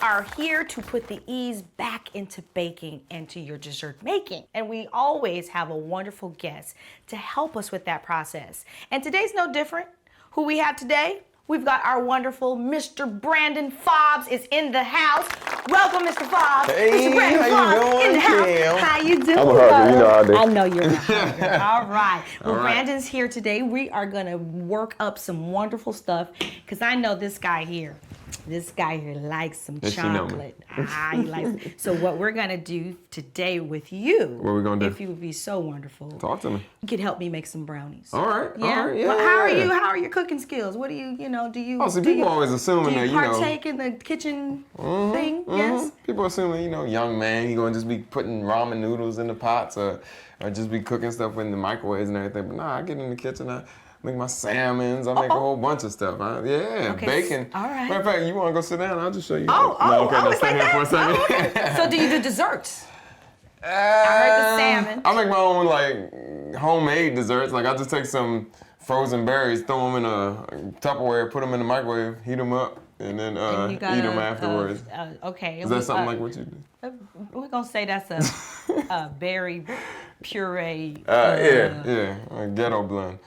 are here to put the ease back into baking and to your dessert making. And we always have a wonderful guest to help us with that process. And today's no different. Who we have today? We've got our wonderful Mr. Brandon Fobbs is in the house. Welcome, Mr. Fobbs. Hey, Mr. Brandon how you Fobbs doing, in the house. Kim? How you doing? I'm a hugger, you know I do. I know you're a hugger. All right. Well, All right. Brandon's here today. We are gonna work up some wonderful stuff because I know this guy here. This guy here likes some Yes, you know me. chocolate. He likes. So what we're gonna do today with you? What we gonna do? If you would be so wonderful. Talk to me. You could help me make some brownies. All right. Yeah. All right. Yeah. Well, how are yeah. you? How are your cooking skills? What do you? Do you? Oh, see, do people always assuming do that, you you know. partake in the kitchen thing? Yes. People assuming, young man, he gonna just be putting ramen noodles in the pots or just be cooking stuff in the microwaves and everything. But nah, I get in the kitchen, I make my salmons, I make a whole bunch of stuff. Yeah, Okay, bacon. all right. Matter of fact, you wanna go sit down? I'll just show you. Oh, no, it's stay like here for a that? second. Oh, okay. So do you do desserts? I heard the salmon. I make my own homemade desserts. Like I just take some frozen berries, throw them in a Tupperware, put them in the microwave, heat them up, and then eat them afterwards. Okay. Is that something like what you do? We're gonna say that's a berry puree. Yeah, a ghetto blend.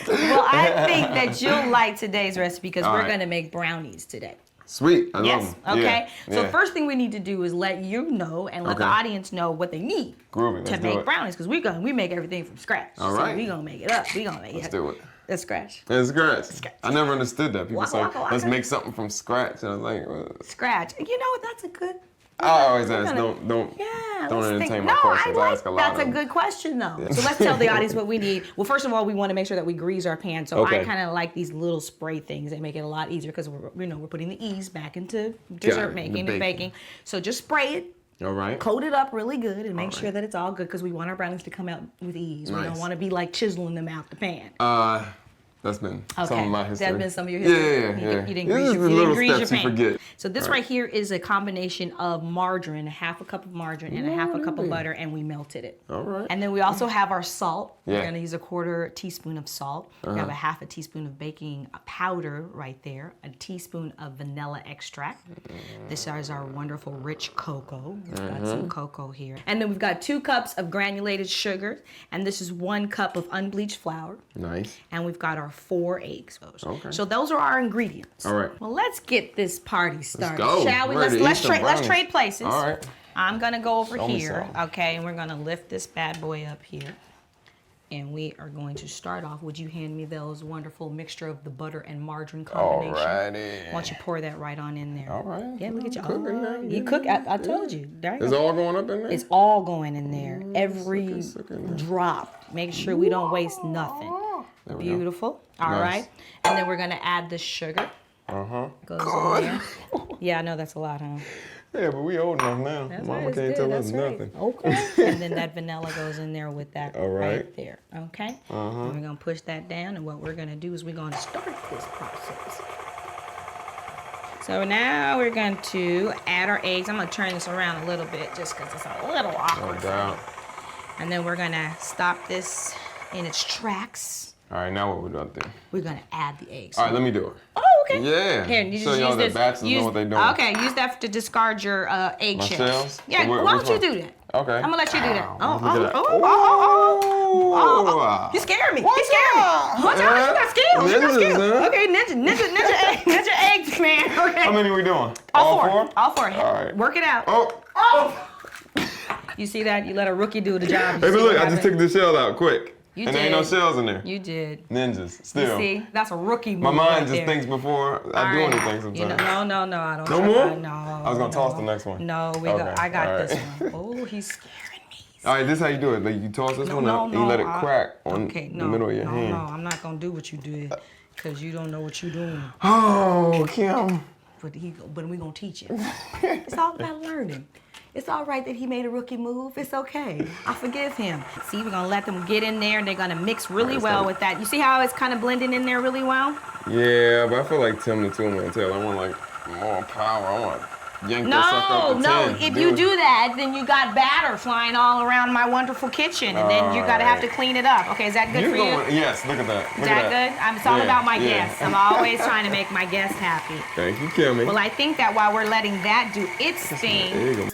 Well, I think that you'll like today's recipe because we're right. gonna make brownies today. Sweet, I love Yes. them. Okay. Yeah, So yeah. first thing we need to do is let you know and let the Okay. audience know what they need Groovy, to let's do make it. brownies because we make everything from scratch. All So right. we gonna make it up. We gonna make Let's it. do it. Let's scratch. It's scratch. I never understood that. People Waka, say, waka, waka. let's make something from scratch. And I was like, well, Scratch. You know what? That's a good. I always ask, gonna- don't Yeah, don't let's entertain think. my No, questions. I I like ask a lot that's of a them. good question though. So let's tell the audience what we need. Well, first of all, we want to make sure that we grease our pan. So I Okay. kind of like these little spray things that make it a lot easier because we're putting the ease back into dessert it, making the and baking. So just spray it. All right. Coat it up really good and make All sure that it's all good because we want our brownies to come out with ease. We don't Nice. want to be like chiseling them out the pan. That's been Okay. some of my history. That's been some of your history. Yeah. You didn't This grease is your, the you didn't little grease your steps you pan. forget. So this right here is a combination of margarine, half a cup of margarine and a half a cup of butter, and we melted it. All right. And then we also have our salt. Yeah. We're gonna use a 1/4 teaspoon of salt. We have a half a teaspoon of baking powder right there, a teaspoon of vanilla extract. This is our wonderful rich cocoa. We've got some cocoa here. And then we've got 2 cups of granulated sugar, and this is 1 cup of unbleached flour. Nice. And we've got our 4 eggs. Okay. So those are our ingredients. All right. Well, let's get this party started, go. shall we? Ready to eat Let's some trade brownies. places. All right. I'm gonna go over Show me here, some. okay, and we're gonna lift this bad boy up here. And we are going to start off. Would you hand me those wonderful mixture of the butter and margarine combination? Alrighty. Why don't you pour that right on in there? All right. Yeah, look at you. Cooking now. You cook. I told you. There you It's go. all going up in there? It's all going in there. Every suck it. drop. Make sure we don't waste nothing. There we go. Beautiful. All Nice. right. And then we're gonna add the sugar. Goes in there. Yeah, I know that's a lot, huh? Yeah, but we old enough now. That's Mama right, it's can't good, tell that's us right. nothing. Okay. And then that vanilla goes in there with that All right. right there. Okay. And we're gonna push that down, and what we're gonna do is we're gonna start this process. So now we're going to add our eggs. I'm gonna turn this around a little bit just because it's a little No awkward. doubt. And then we're gonna stop this in its tracks. All right, now what we do out there? We're gonna add the eggs. All right, let me do it. Oh, okay. Yeah. Here, you Show just y'all use that this. bachelors know what they doing. Okay, use that to discard your eggshells. shells? Yeah, Where- why which don't you one? do that? Okay. I'm gonna let you do that. Look at that. Oh. You scared me. You scared me. Watch out, you got skills. You got Ninjas, skills. huh? Okay, ninja eggs, man. Okay. How many we doing? All four. All four. All right. Work it out. Oh. You see that? You let a rookie do the job. Hey, You but see look, what I just happened? took the shell out quick. You and there ain't no did. shells in there. You did. Ninjas, You still. see, that's a rookie move. My mind right just there. thinks before I do All right. anything sometimes. You know, no, I don't. No more? No. I was gonna toss the next one. No, Okay, I got all this right. one. Oh, he's scaring me. All right, this is how you do it. Like you toss this one up and you let it crack on the middle of your hand. No, I'm not gonna do what you did, cause you don't know what you're doing. Oh, Kim. But we gonna teach you. It's all about learning. It's all right that he made a rookie move. It's okay. I forgive him. See, we're gonna let them get in there and they're gonna mix really well with that. You see how it's kind of blending in there really well? Yeah, but I feel like Tim the Two-Man Tail. I want like more power. I want yank that sucker up the No. tin. If you do that, then you got batter flying all around my wonderful kitchen, and then you gotta have to clean it up. Okay, is that good for you? Yes, look at that. Is that good? It's all about my guests. I'm always trying to make my guests happy. Thank you, Kimmie. Well, I think that while we're letting that do its thing. There you go.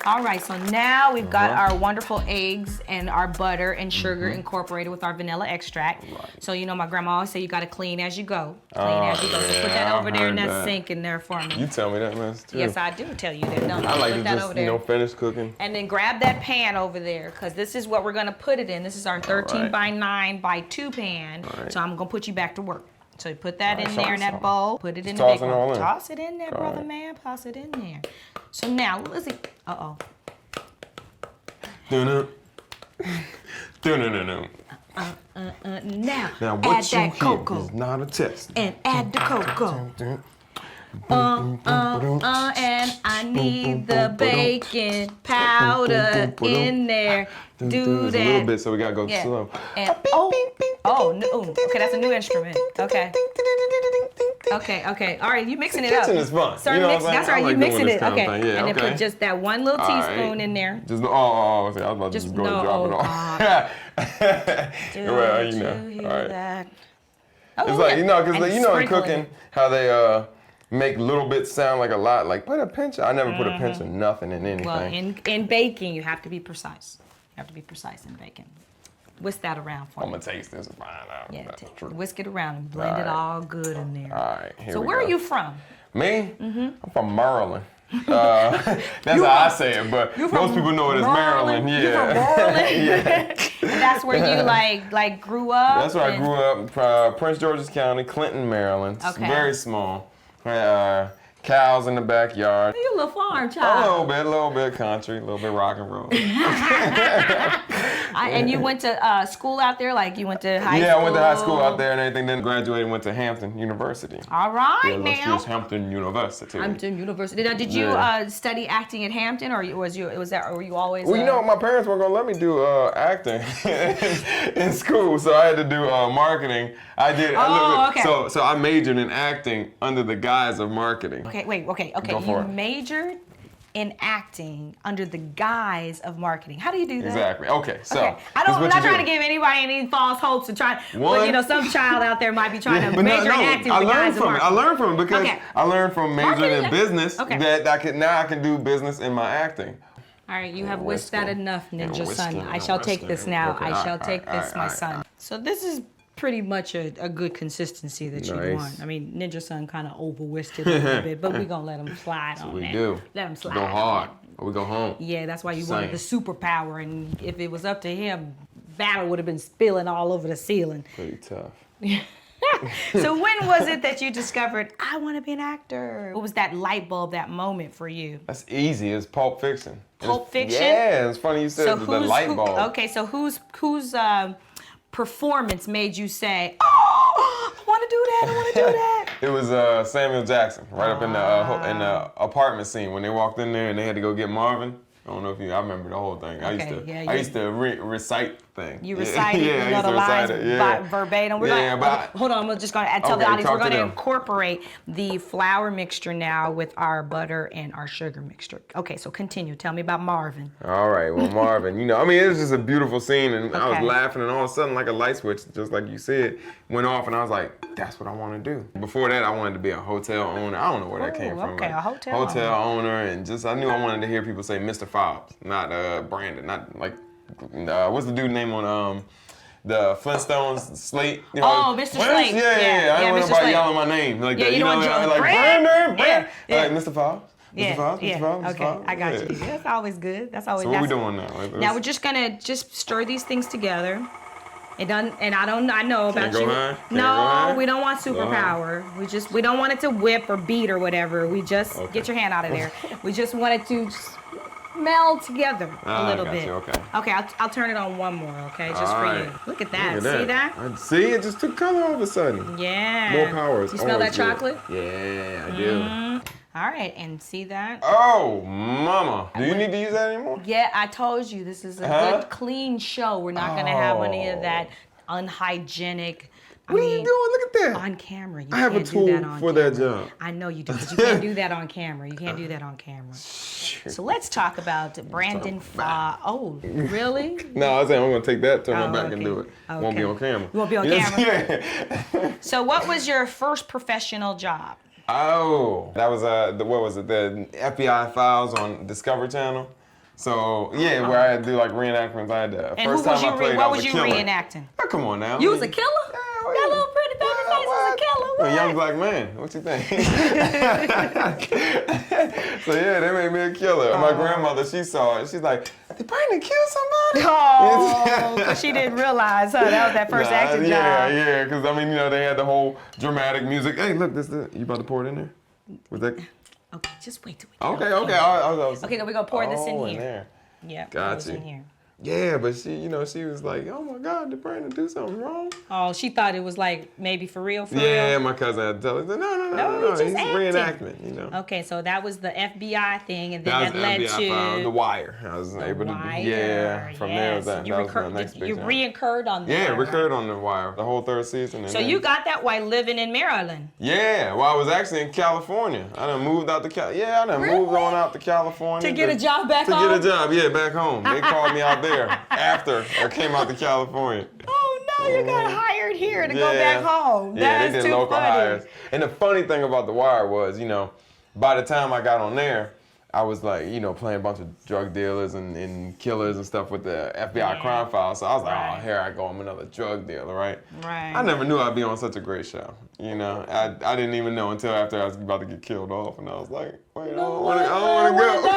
All right, so now we've got our wonderful eggs and our butter and sugar incorporated with our vanilla extract. Right. So you know my grandma always say you gotta clean as you go. Clean as you go. So put that over there in that sink in there for me. You tell me that, miss, too. Yes, I do tell you that. No, I like put to that just, over there. finish cooking. And then grab that pan over there, because this is what we're gonna put it in. This is our 13 by 9 by 2 pan. Right. So I'm gonna put you back to work. So you put that in there in that bowl, put it in the big bowl. Toss it in there, brother man, toss it in there. So now, let's see. Uh-oh. Now, what add that cocoa. is not a test. And add the cocoa. And I need the baking powder in there. Do that. A little bit, so we gotta go slow. And, okay, that's a new instrument. Okay. Okay. All right, you mixing it up. Kitchen is fun. That's right, you mixing it. Okay. Yeah, and then put just that one little teaspoon in there. Just I was about to go and drop it off. Well, you know. All right. That. It's like because in cooking how they make little bits sound like a lot. Like put a pinch. I never put a pinch of nothing in anything. Well, in baking, you have to be precise. You have to be precise in baking. Whisk that around for me. I'm gonna taste this and find out. Yeah, whisk it around and blend it all good in there. All right, here we go. So where are you from? Me? I'm from Maryland. That's how I say it, but most people know it as Maryland. Yeah. You're from Maryland? Yeah. And that's where you like grew up? That's where I grew up, Prince George's County, Clinton, Maryland. It's very small. Cows in the backyard. You a little farm child. A little bit country, a little bit rock and roll. And you went to school out there? Like you went to high school? Yeah, I went to high school out there and everything. Then graduated and went to Hampton University. All right, now. Hampton University. Hampton University. Now, did you study acting at Hampton, or were you always? Well, my parents weren't gonna let me do acting in school, so I had to do marketing. I did. Okay. So I majored in acting under the guise of marketing. Okay. You majored in acting under the guise of marketing. How do you do that? Exactly. Okay. So I'm not trying to give anybody any false hopes and try. Some child out there might be trying to major in acting. I learned from it because I learned from majoring in business that I can do business in my acting. All right, you have whisked that enough, Ninja son. I shall take this now. I shall take this, my son. So this is pretty much a good consistency that you want. I mean, Ninja son kind of over-whisked it a little bit, but we're going to let him slide on that. We do. Let him slide. Go hard or we go home. Yeah, that's why you wanted the superpower, and if it was up to him, battle would have been spilling all over the ceiling. Pretty tough. So when was it that you discovered, I want to be an actor? What was that light bulb, that moment for you? That's easy. It's Pulp Fiction. Pulp Fiction? Yeah, it's funny you said the light bulb. Okay, so whose performance made you say, oh, I want to do that, I want to do that? It was Samuel Jackson, right up in the apartment scene when they walked in there and they had to go get Marvin. I don't know if I remember the whole thing. I used to recite things. You recited, the lines verbatim. Hold on, we're just going to tell the audience we're going to incorporate the flour mixture now with our butter and our sugar mixture. Okay, so continue. Tell me about Marvin. All right, well, Marvin, it was just a beautiful scene, and I was laughing, and all of a sudden, like a light switch, just like you said, went off, and I was like, that's what I want to do. Before that, I wanted to be a hotel owner. I don't know where that came from. Okay, a hotel owner, and I knew I wanted to hear people say Mr. Fobbs, not Brandon, not like, what's the dude name on the Flintstones Slate? Mr. Slate. Yeah. I didn't want anybody yelling my name like that. Like Brandon. Like Mr. Fobbs. Mr. Fobbs. Okay, I got you. That's always good. So what are we doing now? Now we're just gonna stir these things together. I know about you. No, we don't want superpower. We don't want it to whip or beat or whatever. We just get your hand out of there. We just want it to meld together a little bit. Okay, I'll turn it on one more, okay? Just for you. Look at that. See that? See, it just took color all of a sudden. Yeah. More power. You smell that chocolate? Yeah, I do. All right, and see that? Oh, mama. Do you need to use that anymore? Yeah, I told you this is a good, clean show. We're not gonna have any of that unhygienic. What are you doing? Look at that. On camera. You I have a can't do that tool on for camera. that job. I know you do, but you can't do that on camera. You can't do that on camera. So let's talk about Brandon Fobbs. Oh, really? No, I was saying I'm gonna take that, turn Oh, my back, and do it. okay. Won't be on camera. You won't be on Yes, camera? Yeah. So what was your first professional job? Oh, that was what was it? The FBI Files on Discovery Channel. So yeah, where I had to do like reenactments. I had to. And First who was time I played, what I was you killer. reenacting? Oh, come on now. You was a killer? Yeah, That little pretty baby face was a killer. A young black man. What you think? So yeah, they made me a killer. My grandmother, she saw it. She's like, "Did Brandon kill somebody?" Oh, because she didn't realize, huh? That was that first acting job. Yeah, because I mean, they had the whole dramatic music. Hey, look, you about to pour it in there? Was that? Okay, just wait till we Okay. Okay, we're gonna pour this in here. there. Yeah, Gotcha. in here. Yeah, but she was like, "Oh my God, did Brandon do something wrong?" Oh, she thought it was like maybe for real, Yeah, real? my cousin had to tell her, no, he's just he's acting. reenactment, Okay, so that was the FBI thing, and then That was that led FBI to Files, The Wire. I was able to from there was that. You, that was my next big you job. reoccurred on The Yeah, Wire, recurred on The Wire, the whole third season. And So then, you got that while living in Maryland. Yeah, well, I was actually in California. I done moved out to moved on out to California. To get a job back home? To get a job, yeah, back home. They called me out there after I came out to California. Oh no, you got hired here to go back home. Yeah, That they is did too local funny. hires. And the funny thing about The Wire was, by the time I got on there, I was like, playing a bunch of drug dealers and killers and stuff with the FBI crime files. So I was like, oh, here I go, I'm another drug dealer, right? Right. I never knew I'd be on such a great show. I didn't even know until after I was about to get killed off, and I was like, wait, I don't want to go.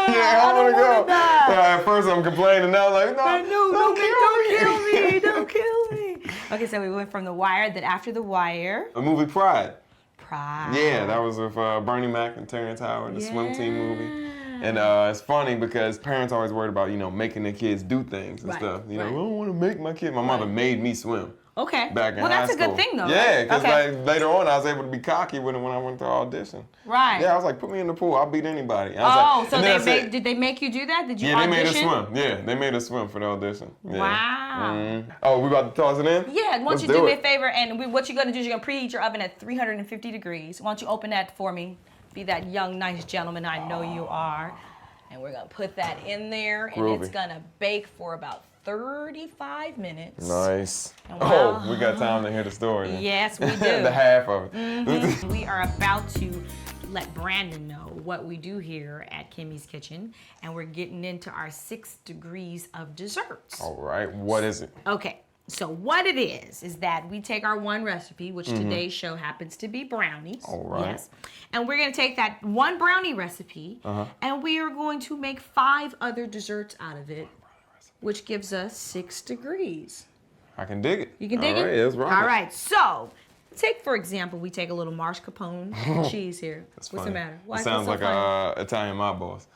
Yeah, I don't want to go. Yeah, at first I'm complaining, now I'm like, no, don't kill me. Don't kill me. Okay, so we went from The Wire, then after The Wire. A movie, Pride. Pride. Yeah, that was with Bernie Mac and Terrence Howard, the swim team movie. And it's funny because parents always worried about, making their kids do things and stuff. I don't want to make my kid. My mother made me swim. Okay. Back in well, high that's school. a good thing, though. Yeah, right? because later on I was able to be cocky with it when I went to audition. Right. Yeah, I was like, put me in the pool. I'll beat anybody. Did they make you do that? Did you audition? audition? Yeah, they made us swim. Yeah, they made us swim for the audition. Yeah. Wow. Mm-hmm. Oh, we about to toss it in? Yeah, why don't Let's you do me a it. favor, and what you're going to do is you're going to preheat your oven at 350 degrees. Why don't you open that for me? Be that young, nice gentleman I know you are. And we're going to put that in there, and it's going to bake for about 35 minutes. Nice. Wow. Oh, we got time to hear the story. Then. Yes, we do. The half of it. Mm-hmm. We are about to let Brandon know what we do here at Kimmie's Kitchen, and we're getting into our 6 degrees of desserts. All right, what is it? Okay, so what it is that we take our one recipe, which today's show happens to be brownies. All right. Yes. And we're going to take that one brownie recipe, and we are going to make 5 other desserts out of it, which gives us 6 degrees. I can dig it. You can dig it? All right, let's rock All it. right, so take, for example, we take a little mascarpone cheese here. That's What's funny. the matter? Why It is sounds so like funny? Italian mob boss.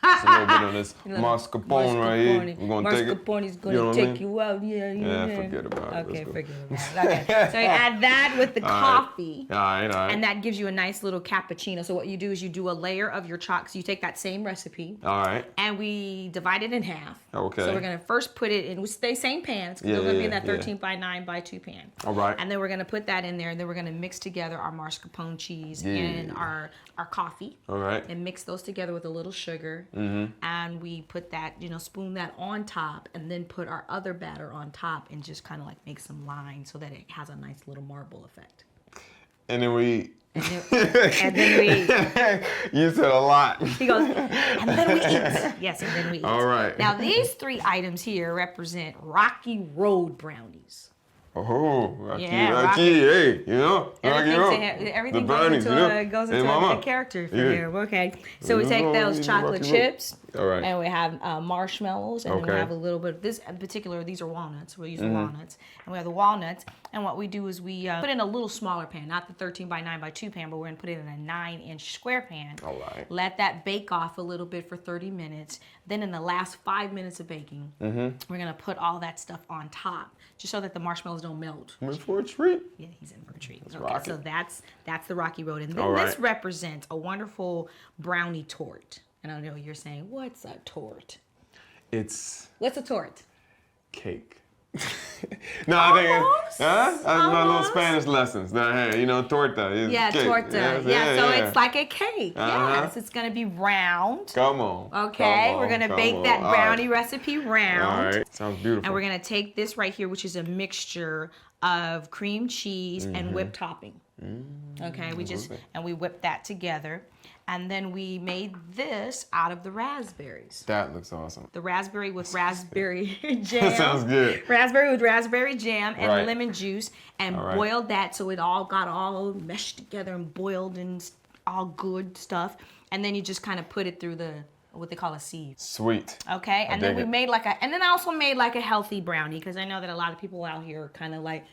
It's a little bit of this mascarpone right here. We're gonna take it. Mascarpone's You know gonna what I take mean? you out. Yeah. Forget about it. Okay, Let's go. forget about it. Okay, so you add that with the coffee. All right. And that gives you a nice little cappuccino. So what you do is you do a layer of your chocolate. So you take that same recipe. All right. And we divide it in half. Okay. So we're going to first put it in, we stay same pan. It's still going to be in that 13 by 9 by 2 pan. All right. And then we're going to put that in there, and then we're going to mix together our mascarpone cheese and our coffee. All right. And mix those together with a little sugar. And we put that, spoon that on top, and then put our other batter on top and just kind of like make some lines so that it has a nice little marble effect. And then we And then we You said a lot. He goes, and then we eat. Yes, and then we eat. All right. Now, these 3 items here represent Rocky Road brownies. Oh, Rocky, Yeah, Rocky, Rocky. hey, Rocky Road. Everything The brownies, goes into mama. a character for Yeah. here. Okay, so we You take know, those you chocolate Rocky Road. chips, All right. and we have marshmallows, and then we Okay. have a little bit of this. In particular, these are walnuts. We'll use the walnuts, and we have the walnuts. And what we do is we put in a little smaller pan, not the 13 by 9 by 2 pan, but we're gonna put it in a 9-inch square pan. All right. Let that bake off a little bit for 30 minutes. Then in the last 5 minutes of baking, we're gonna put all that stuff on top, just so that the marshmallows don't melt. I'm in for a treat. Yeah, he's in for a treat. Let's Okay, rock so it. that's the rocky road. And then All right. this represents a wonderful brownie tort. And I know you're saying, what's a tort? What's a tort? Cake. No, I think Almost. that's my little Almost. Spanish lessons down here. You know, torta is Yeah, cake. torta. Yes, Yeah, so it's like a cake. Uh-huh. Yes, it's going to be round. Come on. Okay, come we're going to come bake on. that All brownie right. recipe round. All right, sounds beautiful. And we're going to take this right here, which is a mixture of cream cheese and whipped topping. Okay, we whipped that together. And then we made this out of the raspberries. That looks awesome. The raspberry with raspberry jam. That sounds good. Raspberry with raspberry jam and Right. lemon juice, and All right. boiled that so it all got all meshed together and boiled and all good stuff. And then you just kind of put it through what they call a sieve. Sweet. Okay, and then dig we it. made and then I also made like a healthy brownie, because I know that a lot of people out here are kind of like,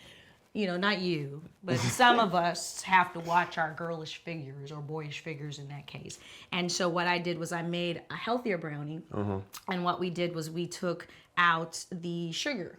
you know, not you, but some of us have to watch our girlish figures or boyish figures in that case. And so what I did was I made a healthier brownie. And what we did was we took out the sugar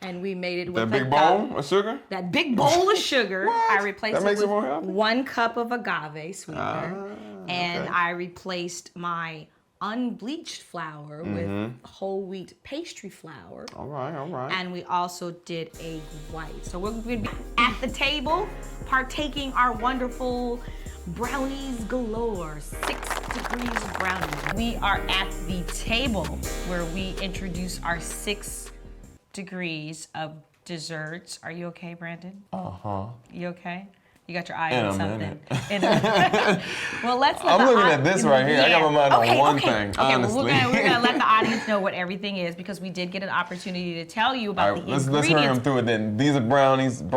and we made it with That big bowl of sugar? That big bowl of sugar. What? I replaced That makes it it more with healthy? 1 cup of agave sweetener. And okay. I replaced my unbleached flour with whole wheat pastry flour. All right, all right. And we also did egg white. So we're going to be at the table partaking our wonderful brownies galore, 6 degrees brownies. We are at the table where we introduce our 6 degrees of desserts. Are you okay, Brandon? Uh-huh. You okay? You got your eye In on a something. minute. Well, let's. I'm looking at this right here. I got my mind on one thing, Okay, honestly. well, we're gonna let the audience know what everything is, because we did get an opportunity to tell you about All right, the let's ingredients. hurry them through it then. These are brownies, and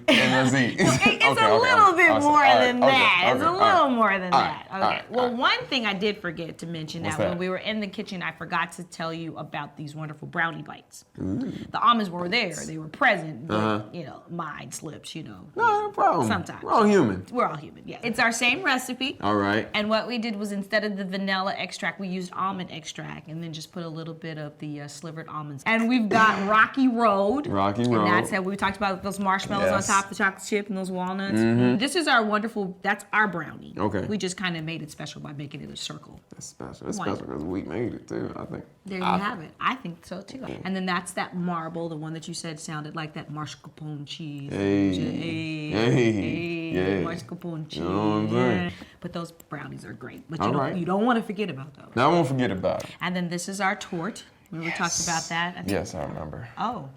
let's eat. It's a Okay, little bit awesome. more All right, than okay, that. It's okay, a all little right. more than All that. right, Okay. all right, Well, all right. one thing I did forget to mention What's when that? we were in the kitchen, I forgot to tell you about these wonderful brownie bites. The almonds were there; they were present. But, you know, mind slips. You know. No problem. Sometimes. We're all human. We're all human. Yeah. It's our same recipe. All right. And what we did was, instead of the vanilla extract, we used almond extract, and then just put a little bit of the slivered almonds. And we've got Rocky Road. Rocky And Road. that's how we talked about those marshmallows Yes. on top, the chocolate chip and those walnuts. This is our wonderful, that's our brownie. Okay. We just kind of made it special by making it a circle. That's special. That's Why? special because we made it too, I think. There you have it. I think so too. And then that's that marble, the one that you said sounded like that mascarpone cheese. Hey. Yeah. Mascarpone cheese. You know what I'm saying? Yeah. But those brownies are great. But All you right. don't want to forget about those. Now I won't forget about it. And then this is our tort. Remember we talked about that? I think- Yes, I remember. Oh.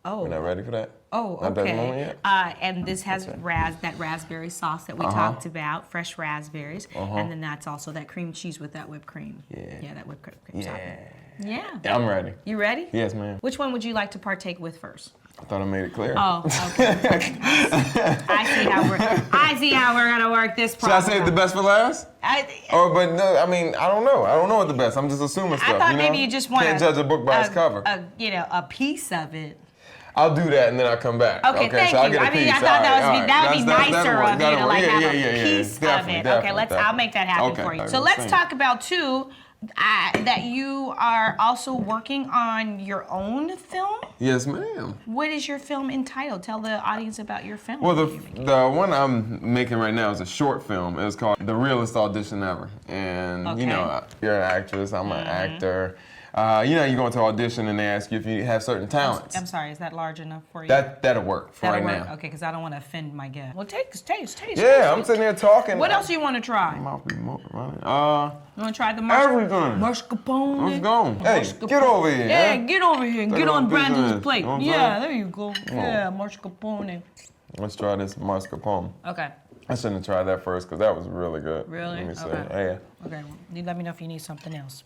We're not ready for that? Oh, Not that moment okay. yet? And this has that raspberry sauce that we talked about, fresh raspberries. And then that's also that cream cheese with that whipped cream. Yeah. That whipped cream topping. Yeah. Yeah. I'm ready. You ready? Yes, ma'am. Which one would you like to partake with first? I thought I made it clear. Oh, okay. I see how we're gonna work this Should I problem. save the best for last? But no, I mean, I don't know. I don't know what the best. I'm just assuming stuff. I thought you know? maybe you just want Can't judge a book by its cover. a piece of it. I'll do that and then I'll come back. Okay, thank so I'll you. get a I mean, piece. I thought All right, that would be That's- nicer that'll of work. you to like That'll have work. a piece of it. Okay, I'll make that happen for you. So let's talk about too that you are also working on your own film. Yes, ma'am. What is your film entitled? Tell the audience about your film. Well, the one I'm making right now is a short film. It's called The Realest Audition Ever. And, you know, you're an actress, I'm an actor. You know, you go into audition and they ask you if you have certain talents. I'm sorry, is that large enough for you? That'll work for That'll right work? now. Okay, because I don't want to offend my guest. Well, taste. Yeah, I'm sitting there talking. What else do you want to try? You Mouth be running. want to try the Everything. mascarpone? Let's go. Hey, get over here. Yeah, huh? get over here and Take get it on on business. Brandon's plate. You know what I'm Yeah, saying? there you go. Yeah, mascarpone. Let's try this mascarpone. Okay. I shouldn't have tried that first because that was really good. Really? Let me see. Okay. Yeah. Okay, well, you let me know if you need something else.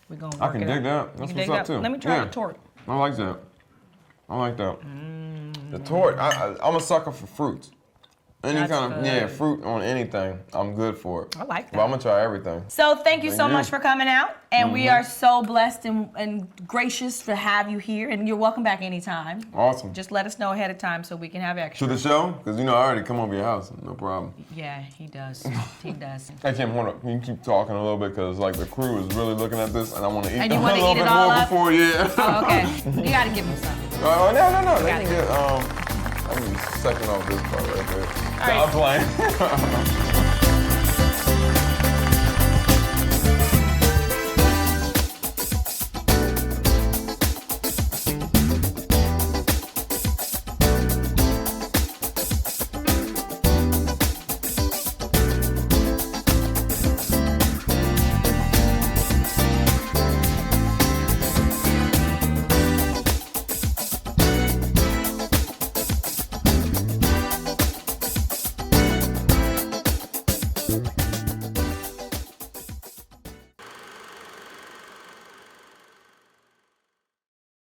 We're going to I work can it dig out. that. That's You what's can dig up too. Let me try the tort. I like that. I like that. The tort. I'm a sucker for fruits. Any That's kind of good. fruit on anything, I'm good for it. I like that. But I'm gonna try everything. So thank you so you. much for coming out. And we are so blessed and gracious to have you here. And you're welcome back anytime. Awesome. Just let us know ahead of time so we can have extra. To the show? Because I already come over your house, no problem. Yeah, he does. He does. Hey Kim, hold up. Can you keep talking a little bit? Because like the crew is really looking at this and I want to eat And a you wanna little eat it bit all more up? before, yeah. Oh, okay. You gotta give him some. Oh, no. They Got can it. get, I can second off this part right there. All right. I'm playing.